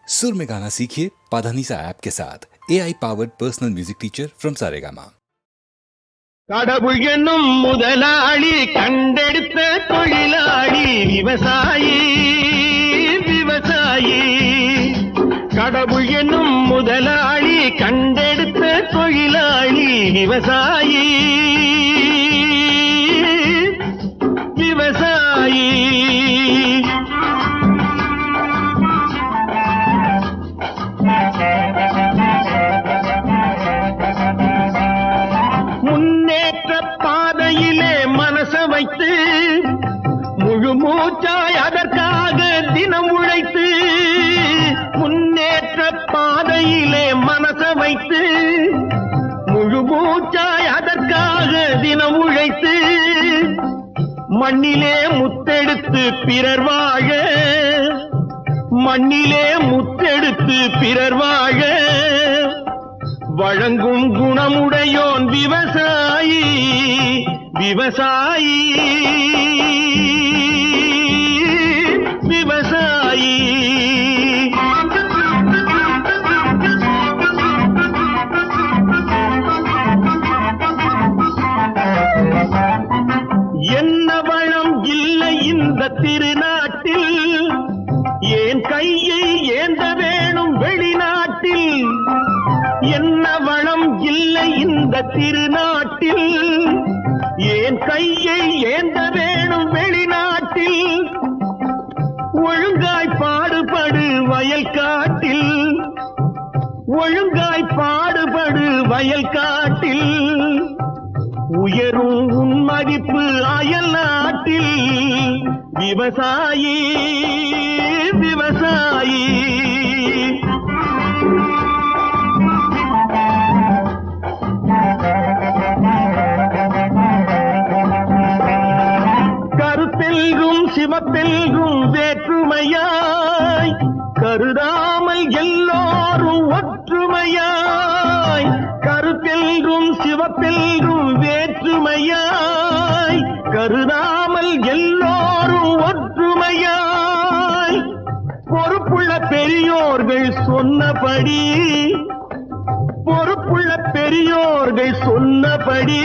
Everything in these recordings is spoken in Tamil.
सुर में गाना सीखिए पाधानीसा ऐप के साथ AI powered personal music teacher from Saregama. கடவுள் என்னும் முதலாளி கண்டெடுத்த தொழிலாளி விவசாயி விவசாயி. கடவுள் என்னும் முதலாளி கண்டெடுத்த தொழிலாளி விவசாயி விவசாயி. வைத்து முழு மூச்சாய் அதற்காக தினம் உழைத்து, முன்னேற்ற பாதையிலே மனச வைத்து முழு மூச்சாய் அதற்காக தினம் உழைத்து, மண்ணிலே முத்தெடுத்து பிறர் வாழ, மண்ணிலே முத்தெடுத்து பிறர் வாழ வழங்கும் குணமுடையோன் விவசாயி விவசாயி விவசாயி. என்ன வளம் இல்லை இந்த திருநாட்டில், ஏன் கையை ஏந்த வேணும் வெளிநாட்டில். என்ன வளம் இல்லை இந்த திருநாட்டில், ஏன் கையை ஏந்த வேணும் வெளிநாட்டில். ஒழுங்காய் பாடுபடு வயல் காட்டில், ஒழுங்காய் பாடுபடு வயல் காட்டில். உயரும் உன் மதிப்பு அயல் நாட்டில். விவசாயி விவசாயி. கருத்தெல்கும் சிவத்தெல்கும் வேற்றுமையாய் கருதாமல் எல்லோரும் ஒற்றுமையாய். கருத்தெல்கும் சிவத்தெல்கும் வேற்றுமையாய் கருதாமல் எல்லோரும் ஒற்றுமையாய். பொறுப்புள்ள பெரியோர்கள் சொன்னபடி, பொறுப்புள்ள பெரியோர்கள் சொன்னபடி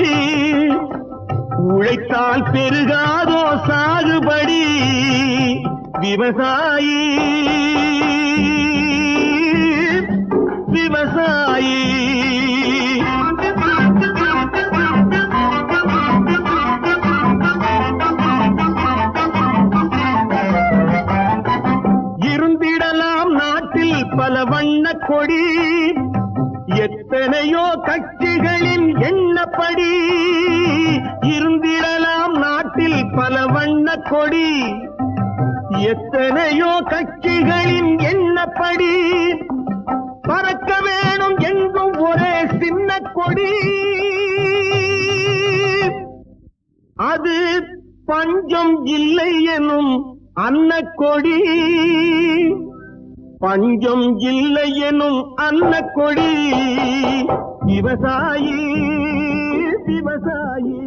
உழைத்தால் பெருகாதோ சாகுபடி. விவசாயி விவசாயி. இருந்திடலாம் நாட்டில் பல வண்ண கொடி, எத்தனையோ கட்சிகளின் எண்ணப்படி. இருந்திடலாம் நாட்டில் பல வண்ண கொடி, எத்தனையோ கட்சிகளின் எண்ணப்படி. பறக்க வேணும் எங்கும் ஒரே சின்ன கொடி, அது பஞ்சம் இல்லை எனும் அன்னக்கொடி. பஞ்சம் இல்லை எனும் அன்னக்கொடி. விவசாயி விவசாயி.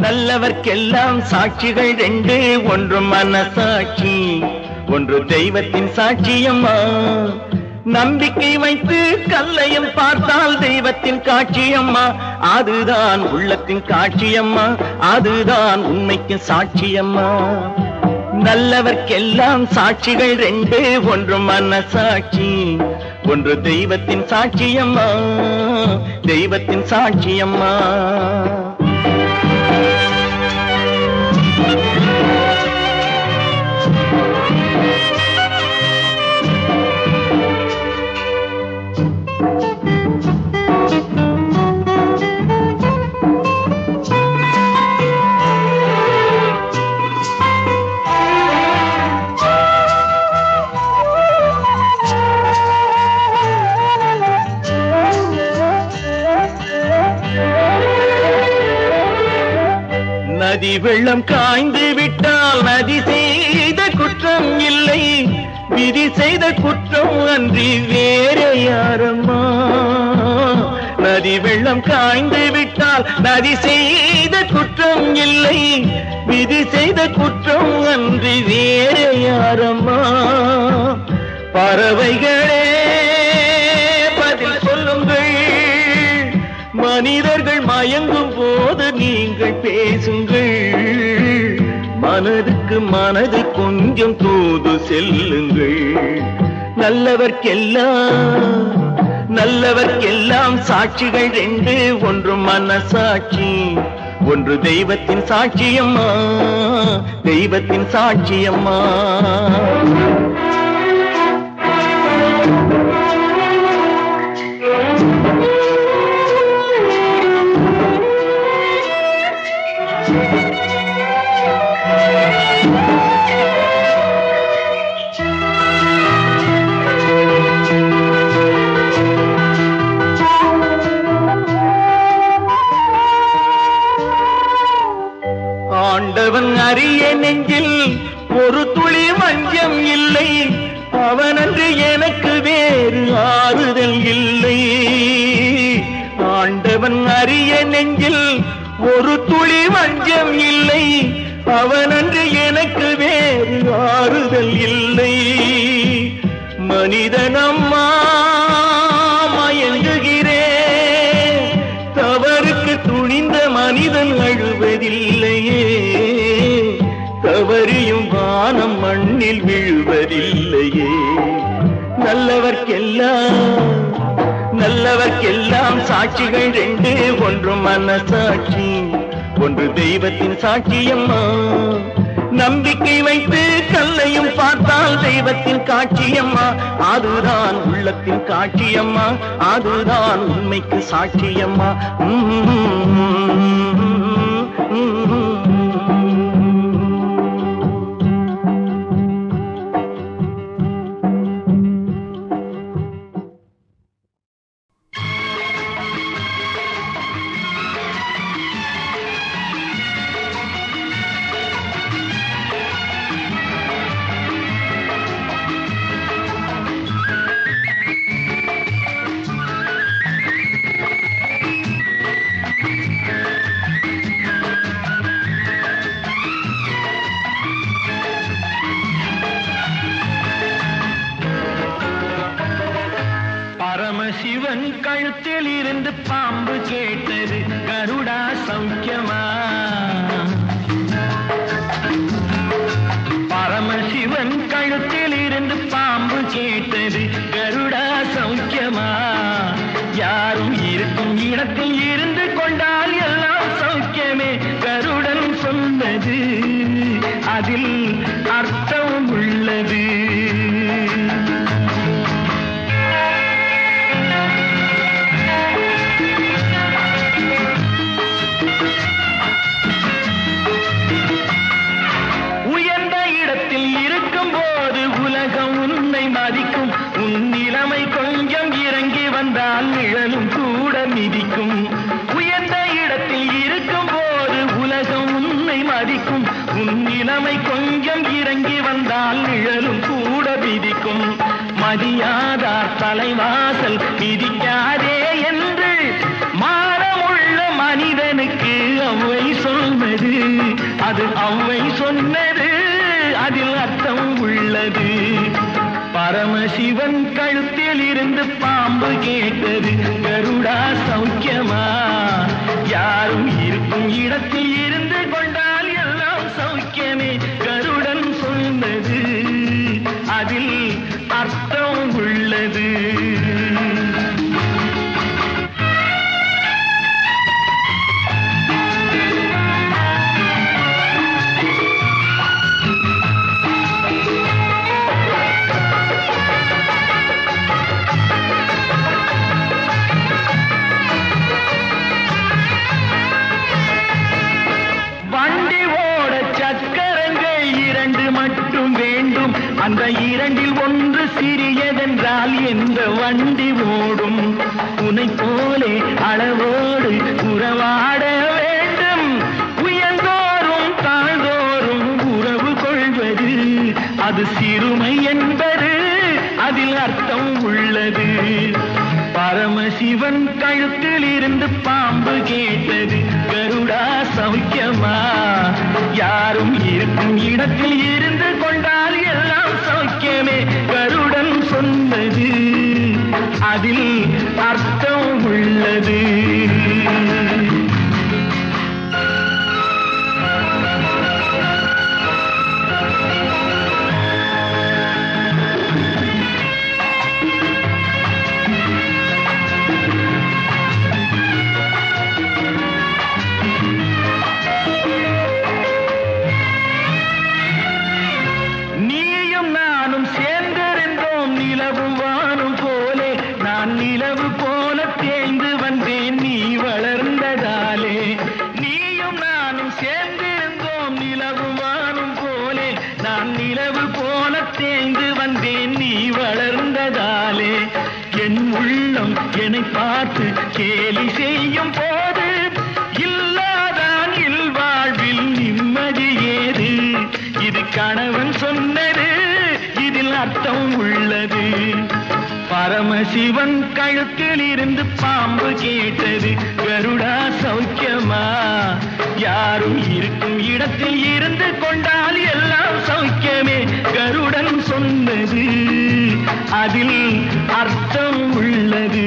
நல்லவர்க்கெல்லாம் சாட்சிகள் ரெண்டு, ஒன்று மனசாட்சி, ஒன்று தெய்வத்தின் சாட்சியம்மா. நம்பிக்கை வைத்து கல்லையும் பார்த்தால் தெய்வத்தின் காட்சியம்மா. அதுதான் உள்ளத்தின் காட்சியம்மா, அதுதான் உண்மைக்கு சாட்சியம்மா. நல்லவர்க்கெல்லாம் சாட்சிகள் ரெண்டு, ஒன்று மனசாட்சி, ஒன்று தெய்வத்தின் சாட்சியம்மா, தெய்வத்தின் சாட்சியம்மா. நதி வெள்ளம் காய்ந்து விட்டால் நதி செய்த குற்றம் இல்லை, விதி செய்த குற்றம் அன்றி வேறு யாரம்மா. நதி வெள்ளம் காய்ந்து விட்டால் நதி செய்த குற்றம் இல்லை, விதி செய்த குற்றம் அன்றி வேறு யாரம்மா. பறவைகளே பதில் சொல்லுங்கள், மனிதர்கள் மயங்கும் போது நீங்கள் பேசுங்கள். மனதுக்கு மனது கொஞ்சம் தூது செல்லுங்கள். நல்லவர்க்கெல்லாம் சாட்சிகள் ரெண்டு, ஒன்று மனசாட்சி, ஒன்று தெய்வத்தின் சாட்சியம்மா, தெய்வத்தின் சாட்சியம்மா. ஆண்டவன் அறிய நெஞ்சில் ஒரு துளி வஞ்சம் இல்லை, அவனன்று எனக்கு வேறு ஆறுதல் இல்லை. ஆண்டவன் அறிய நெஞ்சில் ஒரு துளி வஞ்சம் இல்லை, அவனன்று எனக்கு வேறு ஆறுதல் இல்லை. மனிதனம்மா மயங்குகிறேன், தவறுக்கு துணிந்த மனிதன் அழுவதில்லையே, தவறியும் வானம் மண்ணில் விழுவதில்லையே. நல்லவர்க்கெல்லாம் சாட்சிகள் ரெண்டு, ஒன்று மனசாட்சி, ஒன்று தெய்வத்தின் சாட்சியம்மா. நம்பிக்கை வைத்து கல்லையும் பார்த்தால் தெய்வத்தின் காட்சியம்மா, அதுதான் உள்ளத்தின் காட்சியம்மா, அதுதான் உண்மைக்கு சாட்சியம்மா. பரமசிவன் கழுத்தில் இருந்து பாம்பு கேட்டது, கருடா சௌக்கியமா. பரமசிவன் கழுத்தில் இருந்து பாம்பு கேட்டது, கருடா சௌக்கியமா. யாரும் இருக்கும் இடத்தில் இருந்து கொண்டால் எல்லாம் சௌக்கியமே, கருடன் சொன்னது அதில் அர்த்தம் உள்ளது. உன் நிலைமை கொஞ்சம் இறங்கி வந்தால் நிழலும் கூட மிதிக்கும். உயர்ந்த இடத்தில் இருக்கும் போது உலகம் உன்னை மதிக்கும். உன் நிலைமை கொஞ்சம் இறங்கி வந்தால் நிழலும் கூட மிதிக்கும். மதியாதார் தலைவாசல் மிதிக்காதே என்று மானமுள்ள மனிதனுக்கு அவ்வை சொன்னது, அது அவ்வை சொன்னது, அதில் அர்த்தம் உள்ளது. பரமசிவன் கழுத்தில் இருந்து பாம்பு கேட்டது, கருடா சௌக்கியமா. யாரும் இருக்கும் இடத்தில் இருந்து கொண்டால் எல்லாம் சௌக்கியமே, கருடன் சொன்னது அதில் அர்த்தம் உள்ளது. சிறியதென்றால் எந்த வண்டி ஓடும் உனை போலே அளவோடு உறவாட வேண்டும் உயர்ந்தோறும் தாழ்ந்தோறும் உறவு கொள்வது அது சிறுமை என்பது அதில் அர்த்தம் உள்ளது பரமசிவன் கழுத்தில் இருந்து பாம்பு கேட்டது கருடா சௌக்கியமா யாரும் இருக்கும் இடத்தில் இருந்து கொண்டால் எல்லாம் சௌக்கியமே கருடன் சொன்னது அதில் அர்த்தம் உள்ளது நிலவு போல தேய்ந்து வந்தேன் நீ வளர்ந்ததாலே நீயும் நானும் சேர்ந்திருந்தோம் நிலவு வானும் போலே நான் நிலவு போல தேய்ந்து வந்தேன் நீ வளர்ந்ததாலே என் உள்ளம் என்னை பார்த்து கேலி செய்யும் போது இல்லாதான் இல்வாழ்வில் நிம்மதி ஏது இது கணவன் சொன்னது இதில் அர்த்தம் உள்ளது பரமசிவன் கழுத்தில் இருந்து பாம்பு கேட்டது கருடா சௌக்கியமா யாரும் இருக்கும் இடத்தில் இருந்து கொண்டால் எல்லாம் சௌக்கியமே கருடன் சொன்னது அதில் அர்த்தம் உள்ளது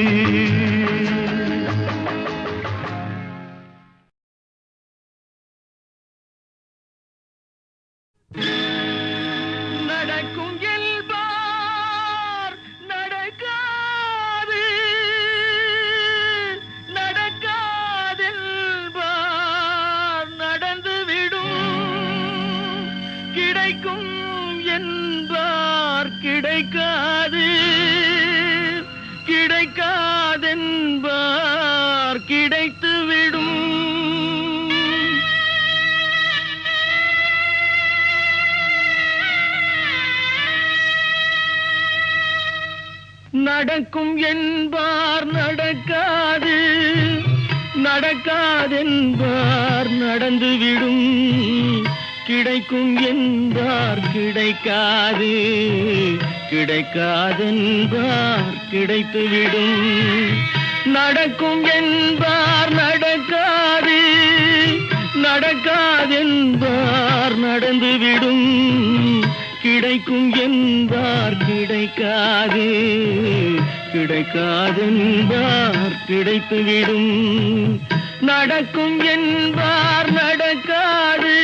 நடக்கும் கிடைக்காது கிடைக்காதென்பார் கிடைத்துவிடும் நடக்கும் என்பார் நடக்காது நடக்காதென்பார் நடந்துவிடும் கிடைக்கும் என்பார் கிடைக்காது கிடைக்காதென்பார் கிடைத்துவிடும் நடக்கும் என்பார் நடக்காது நடக்காதென்பார் நடந்துவிடும் கிடைக்கும் என்பார் கிடைக்காது கிடைக்காதென்பார் கிடைத்துவிடும் நடக்கும் என்பார் நடக்காது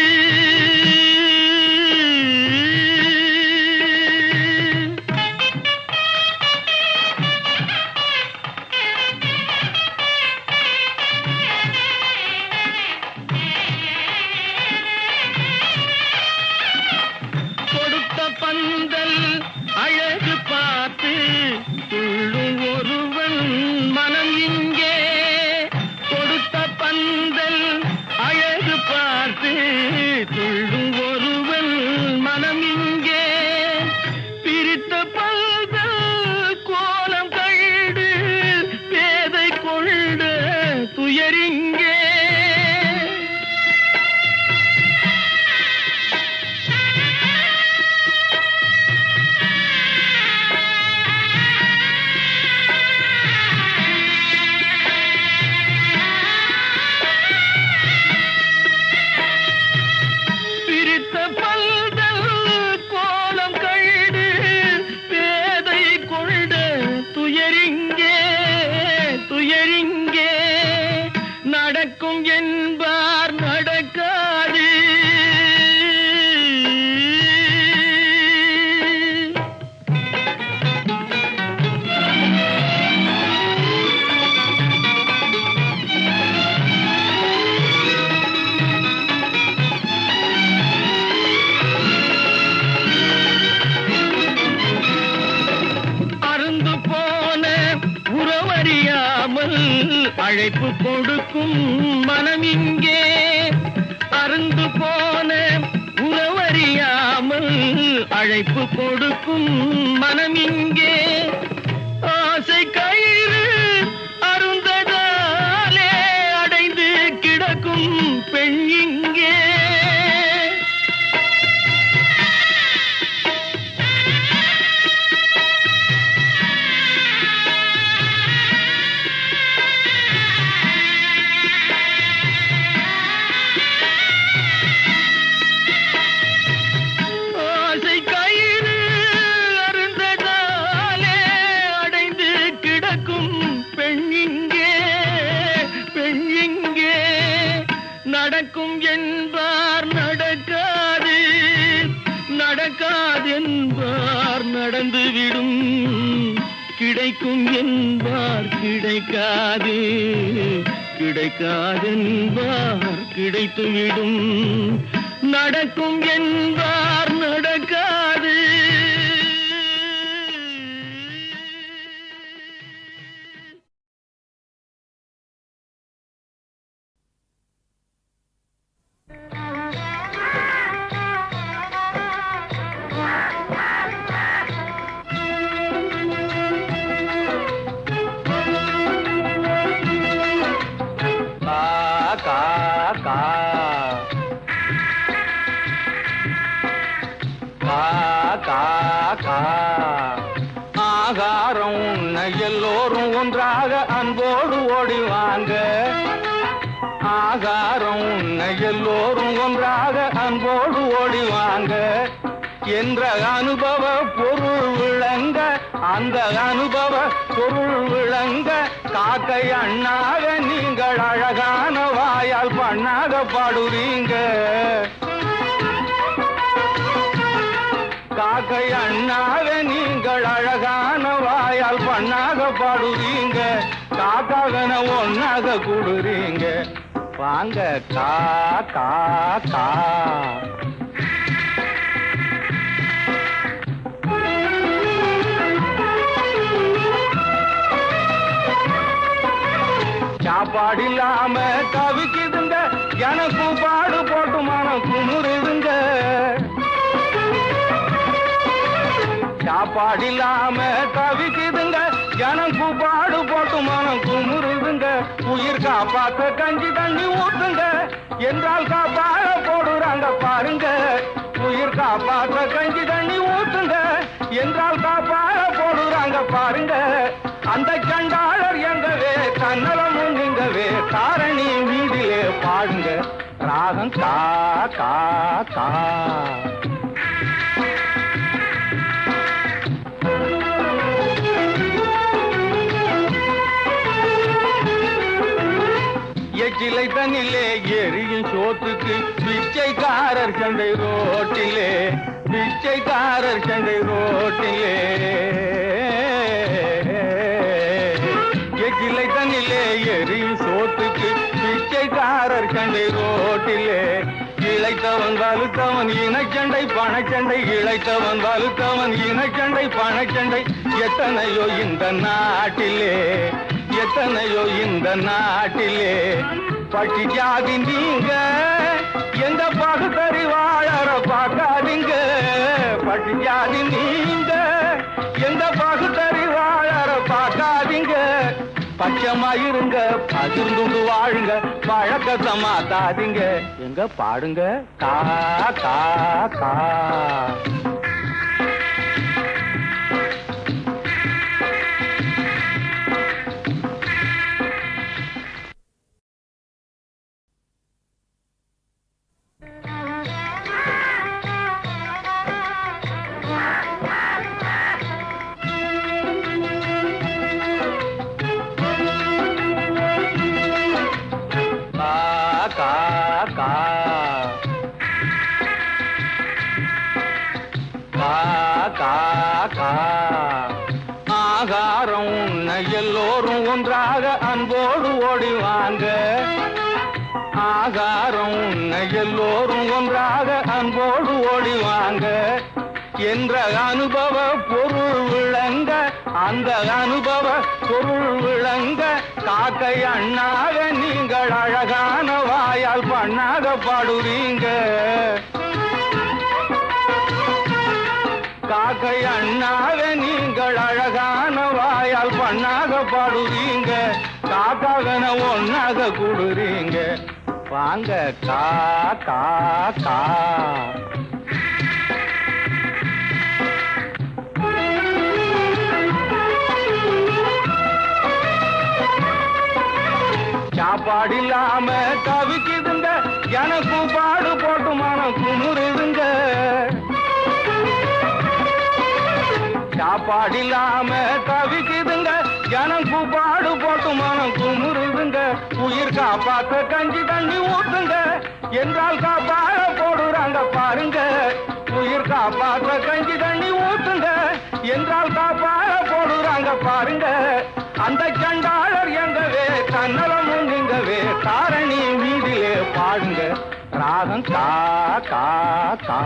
பந்தல் அழகு பார்த்து துள்ளும் ஒருவன் மனம் இங்கே கொடுத்த பந்தல் அழகு பார்த்து துள்ளும் ஒருவன் மனம் இங்கே பிரித்த பந்தல் கோலம் கண்டு பேதை கொண்ட துயரிங்கே நடக்கும் என்பார் நடக்காது அருந்து போன உறவறியாமல் அழைப்பு கொடுக்கும் மனம் இங்கே அருந்து போன உறவறியாமல் காதல் அழைப்பு கொடுக்கும் மனம் இங்கே ஆசை கயிறு அருந்ததாலே அடைந்து கிடக்கும் பெண் இங்கே ஆசை கயிறு அருந்ததாலே அடைந்து கிடக்கும் பெண் இங்கே நடக்கும் என்பார் நடக்காது நடக்காது என்பார் நடந்துவிடும் கிடைக்கும் என்பார் கிடைக்காது கிடைக்காதென்பார் கிடைத்துவிடும் நடக்கும் என்பார் நடக்காது ஆகாரம் உண்ண எல்லோரும் ஒன்றாக அன்போடு ஓடிவாங்க ஆகாரம் உண்ண எல்லோரும் ஒன்றாக அன்போடு ஓடிவாங்க என்ற அனுபவ பொருள் விளங்க அந்த அனுபவ பொருள் விளங்க காக்கை அண்ணாக நீங்கள் அழகான வாயால் பண்ணாக பாடுறீங்க காக்கை அண்ணாக நீங்கள் அழகான வாயால் பண்ணாக பாடுறீங்க காக்காகன ஒன்னாக கூடுறீங்க வாங்க கா கா கா சாப்பாடு இல்லாம தவிக்குதுங்க எனக்கும் பாடு போட்டு மனம் குமுறுதுங்க சாப்பாடு இல்லாம தவிக்குதுங்க எனக்கும் பாடு போட்டு மனம் குமுறுதுங்க உயிர் காப்பாத்த கஞ்சி தண்ணி ஊத்துங்க என்றால் காப்பாக போடுறாங்க பாருங்க உயிர் காப்பாத்த கஞ்சி தண்ணி ஊத்துங்க என்றால் காப்பாக போடுறாங்க பாருங்க அந்த சண்டாளர் எங்கவே கண்ணலமும் நீங்கவே காரணி வீதியிலே பாடுங்க ராகம் கா கா கா எச்சிலை தண்ணிலே எரியும் சோத்துக்கு பிச்சைக்காரர் சண்டை ரோட்டிலே பிச்சைக்காரர் சண்டை ரோட்டிலே எச்சிலை தண்ணிலே எரியும் சோத்துக்கு பிச்சைக்காரர் சண்டை ரோட்டிலே இழைத்தவன் வலுத்தவன் இனச்சண்டை பணச்சண்டை இழைத்தவன் வலுத்தவன் இனச்சண்டை பணச்சண்டை எத்தனையோ இந்த நாட்டிலே எத்தனையோ இந்த நாட்டிலே பட்டி ஜாதி நீங்க எந்த பகுத்தறிவாளர பார்க்காதீங்க பட்டி ஜாதி நீங்க எந்த பகுத்தறிவாளர பார்க்காதீங்க பச்சமா இருங்க பகிர்ந்து வாழுங்க பழக்கத்தை மாத்தாதீங்க எங்க பாடுங்க கா கா கா ஆகாரம் உண்ண எல்லோரும் ஒன்றாக அன்போடு ஓடிவாங்க ஆகாரம் உண்ண எல்லோரும் ஒன்றாக அன்போடு ஓடிவாங்க என்ற அனுபவ பொருள் விளங்க அந்த அனுபவ பொருள் விளங்க காக்கை அண்ணாக நீங்கள் அழகான வாயால் பண்ணாக பாடுறீங்க காக்கை அண்ணாவே நீங்கள் அழகான வாயால் பண்ணாக பாடுவீங்க, காக்காகன ஒன்னாக கூடுறீங்க. வாங்க கா கா கா. சாப்பாடு இல்லாம தவிக்குதுங்க, எனக்கும் பாடு போட்டு மனம் குமுறுதுங்க. சாப்பாடு இல்லாம தவிக்குதுங்க, எனக்கும் பாடு போட்டு மனம் குமுறுதுங்க. உயிர் காப்பாத்த கஞ்சி தண்ணி ஊத்துங்க என்றால் காப்பாட போடுறாங்க பாருங்க. உயிர் காப்பாத்த கஞ்சி தண்ணி ஊத்துங்க என்றால் காப்பாட போடுறாங்க பாருங்க. அந்த சண்டாளர் எங்கவே தன்னலமும் நீங்கவே தாரணி வீதியிலே பாடுங்க. ராகம் கா கா கா.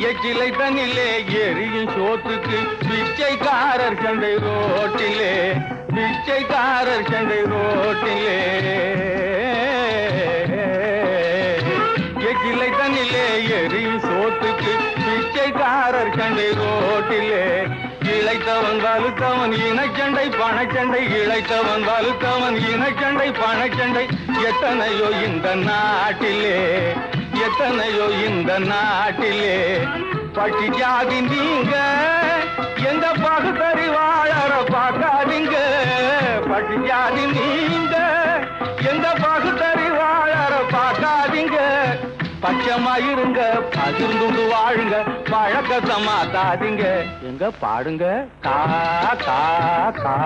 எச்சிலை தண்ணிலே எரியும் சோத்துக்கு பிச்சைக்காரர் சண்டை ரோட்டிலே, பிச்சைக்காரர் சண்டை ரோட்டிலே. எச்சிலை தண்ணிலே எரியும் சோத்துக்கு பிச்சைக்காரர் சண்டை ரோட்டிலே. இழைத்தவன் வலுத்தவன் இனச்சண்டை பணச்சண்டை, இழைத்தவன் வலுத்தவன் இனச்சண்டை பணச்சண்டை. எத்தனையோ இந்த நாட்டிலே, எத்தனையோ இந்த நாட்டிலே. பட்டி ஜாதி நீங்க எந்த பகுத்தறிவாளர பார்க்காதீங்க. பட்டி ஜாதி நீங்க எந்த பகுத்தறிவாளர பார்க்காதீங்க. பச்சமாயிருங்க, பகிர்ந்து வாழுங்க, பழக்கத்தை மாத்தாதீங்க. எங்க பாடுங்க கா கா கா.